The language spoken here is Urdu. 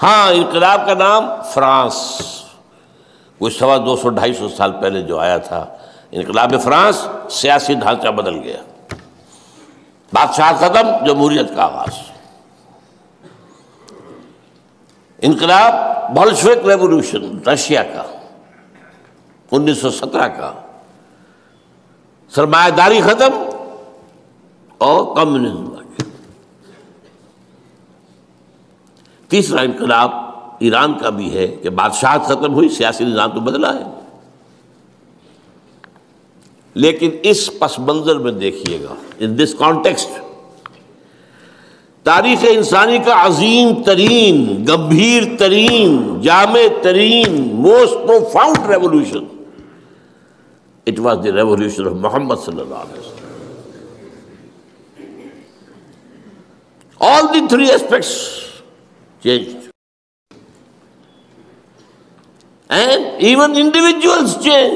ہاں، انقلاب کا نام فرانس، کوئی 250-250 سال پہلے جو آیا تھا انقلاب فرانس، سیاسی ڈھانچہ بدل گیا، بادشاہ ختم، جمہوریت کا آغاز۔ انقلاب بولشوک ریولوشن رشیا کا 1917 کا، سرمایہ داری ختم اور کمیونزم آ گیا۔ تیسرا انقلاب ایران کا بھی ہے کہ بادشاہت ختم ہوئی، سیاسی نظام تو بدلا ہے، لیکن اس پس منظر میں دیکھیے گا، ان دس کانٹیکسٹ، تاریخ انسانی کا عظیم ترین، گمبھیر ترین، جامع ترین، most profound revolution, it was the revolution of Muhammad صلی اللہ علیہ وسلم۔ All the three aspects changed. And even individuals changed.